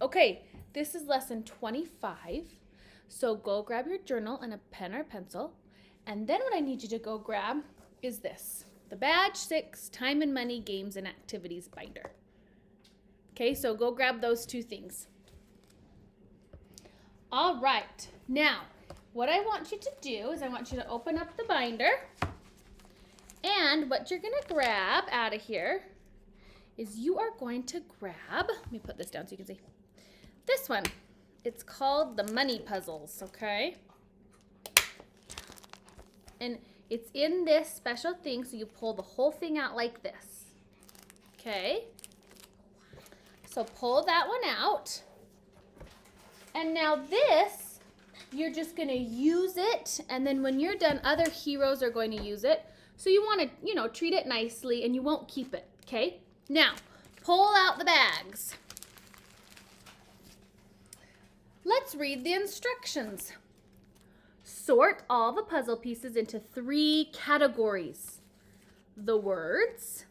Okay, this is lesson 25. So go grab your journal and a pen or pencil. And then what I need you to go grab is this, the Badge 6 Time and Money Games and Activities binder. Okay, so go grab those two things. All right, now what I want you to do is I want you to open up the binder. And what you're gonna grab out of here is you are going to grab, let me put this down so you can see, this one. It's called the Money Puzzles, okay? And it's in this special thing, so you pull the whole thing out like this, okay? So pull that one out. And now this, you're just gonna use it, and then when you're done, other heroes are going to use it. So you wanna, treat it nicely, and you won't keep it, okay? Now, pull out the bags. Let's read the instructions. Sort all the puzzle pieces into 3 categories: the words,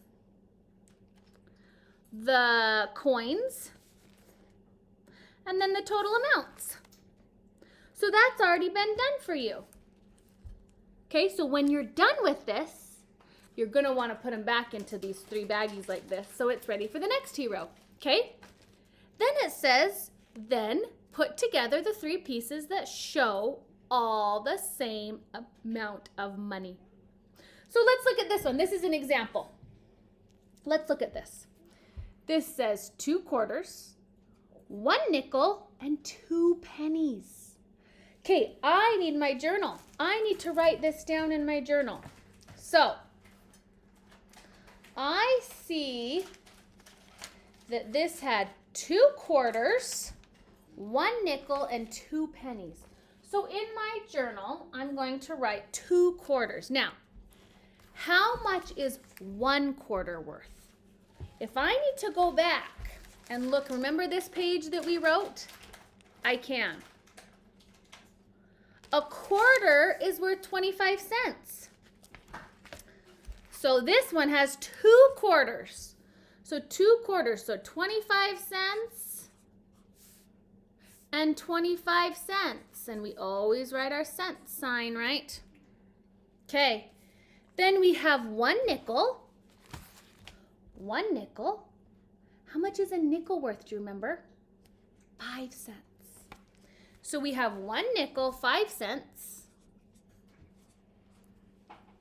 the coins, and then the total amounts. So that's already been done for you. Okay, so when you're done with this, you're gonna wanna put them back into these 3 baggies like this so it's ready for the next hero, okay? Then it says, then put together the 3 pieces that show all the same amount of money. So let's look at this one. This is an example. Let's look at this. This says 2 quarters, 1 nickel, and 2 pennies. Okay, I need my journal. I need to write this down in my journal. So, I see that this had 2 quarters, 1 nickel, and 2 pennies. So in my journal, I'm going to write 2 quarters. Now, how much is 1 quarter worth? If I need to go back and look, remember this page that we wrote? I can. A quarter is worth 25 cents. So this one has 2 quarters. So 2 quarters, so 25 cents and 25 cents. And we always write our cent sign, right? Okay. Then we have 1 nickel. 1 nickel. How much is a nickel worth, do you remember? 5 cents. So we have 1 nickel, 5 cents.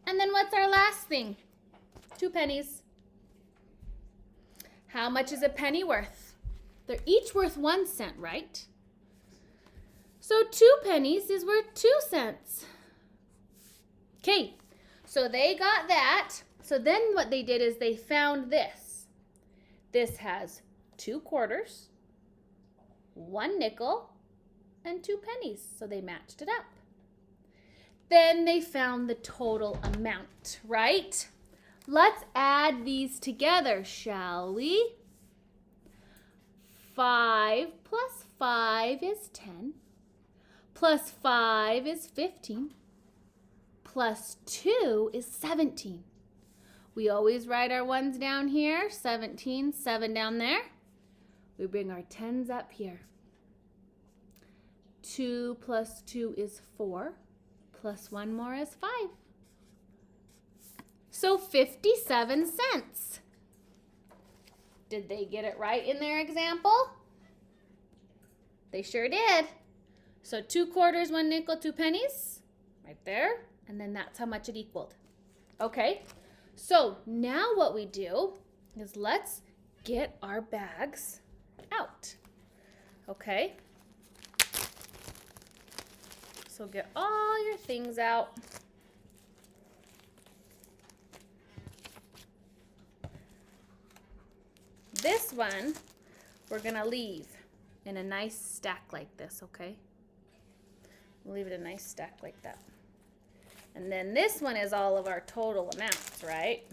And then what's our last thing? 2 pennies. How much is a penny worth? They're each worth 1 cent, right? So 2 pennies is worth 2 cents. Okay, so they got that. So then what they did is they found this. This has 2 quarters, 1 nickel, and 2 pennies. So they matched it up. Then they found the total amount, right? Let's add these together, shall we? 5 plus 5 is 10. Plus 5 is 15. Plus 2 is 17. We always write our ones down here. 17, 7 down there. We bring our 10s up here. 2 plus 2 is 4. Plus 1 more is 5. So 57 cents. Did they get it right in their example? They sure did. So 2 quarters, 1 nickel, 2 pennies, right there. And then that's how much it equaled. Okay, so now what we do is let's get our bags out. Okay, so get all your things out. This one, we're gonna leave in a nice stack like this, okay? We'll leave it a nice stack like that. And then this one is all of our total amounts, right?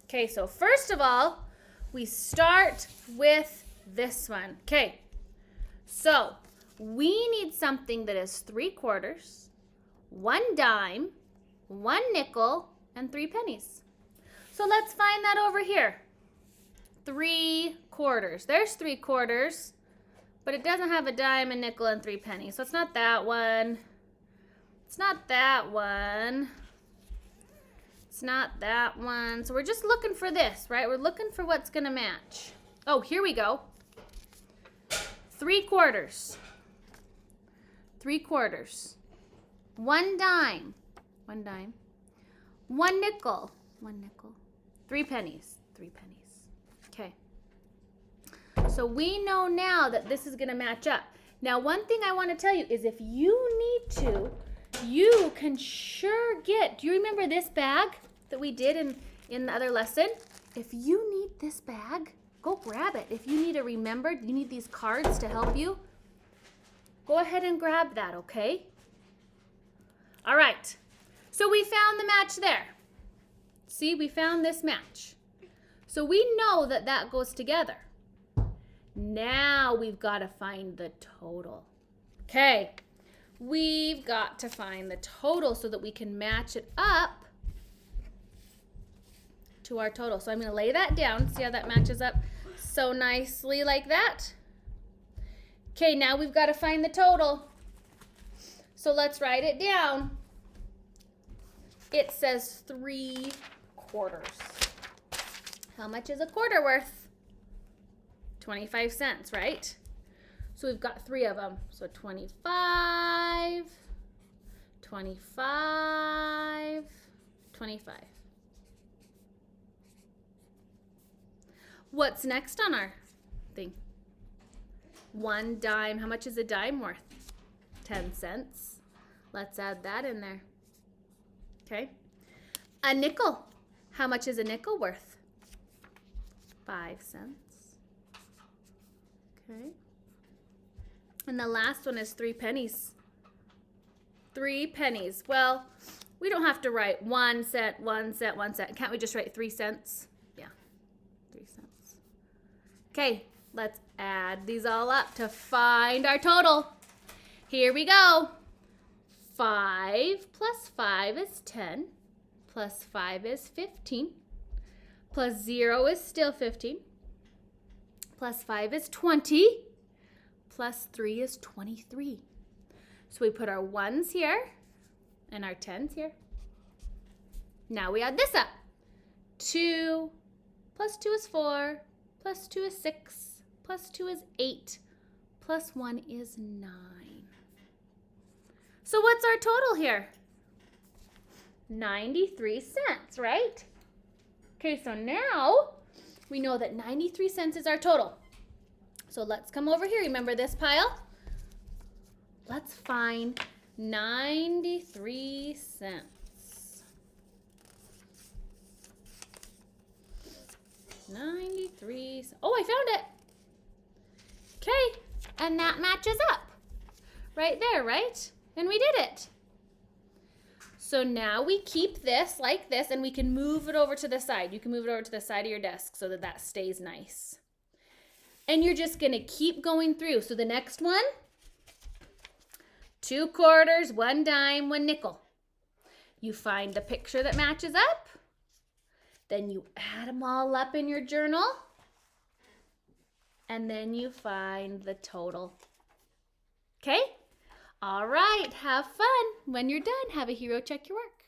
Okay, so first of all, we start with this one. Okay, so we need something that is 3 quarters, 1 dime, 1 nickel, and 3 pennies. So let's find that over here. 3/4. There's 3/4, but it doesn't have a dime, a nickel, and 3 pennies. So it's not that one. It's not that one. It's not that one. So we're just looking for this, right? We're looking for what's going to match. Oh, here we go. 3/4. 3/4. 1 dime. 1 dime. 1 nickel. 1 nickel. 3 pennies. 3 pennies. Okay. So we know now that this is going to match up. Now, one thing I want to tell you is if you need to, you can sure get, do you remember this bag that we did in the other lesson? If you need this bag, go grab it. If you need to remember, you need these cards to help you, go ahead and grab that, okay? All right. So we found the match there. See, we found this match. So we know that that goes together. Now we've got to find the total. Okay. We've got to find the total so that we can match it up to our total. So I'm going to lay that down. See how that matches up so nicely like that? Okay, now we've got to find the total. So let's write it down. It says 3/4. How much is a quarter worth? 25 cents, right? So we've got 3 of them. So 25, 25, 25. What's next on our thing? 1 dime. How much is a dime worth? 10 cents. Let's add that in there. Okay. A nickel. How much is a nickel worth? 5 cents. Okay. And the last one is 3 pennies. 3 pennies. Well, we don't have to write 1 cent, 1 cent, 1 cent. Can't we just write 3 cents? Yeah, 3 cents. Okay, let's add these all up to find our total. Here we go. 5 plus 5 is 10. Plus 5 is 15. Plus 0 is still 15. Plus 5 is 20. Plus 3 is 23. So we put our 1s here and our 10s here. Now we add this up. 2 plus 2 is 4. Plus 2 is 6. Plus 2 is 8. Plus 1 is 9. So what's our total here? 93 cents, right? Okay, so now we know that 93 cents is our total. So let's come over here. Remember this pile? Let's find 93 cents. 93. Oh, I found it. Okay, and that matches up. Right there, right? And we did it. So now we keep this like this, and we can move it over to the side. You can move it over to the side of your desk so that that stays nice. And you're just going to keep going through. So the next one, 2 quarters, 1 dime, 1 nickel. You find the picture that matches up. Then you add them all up in your journal. And then you find the total. Okay? All right, have fun. When you're done, have a hero check your work.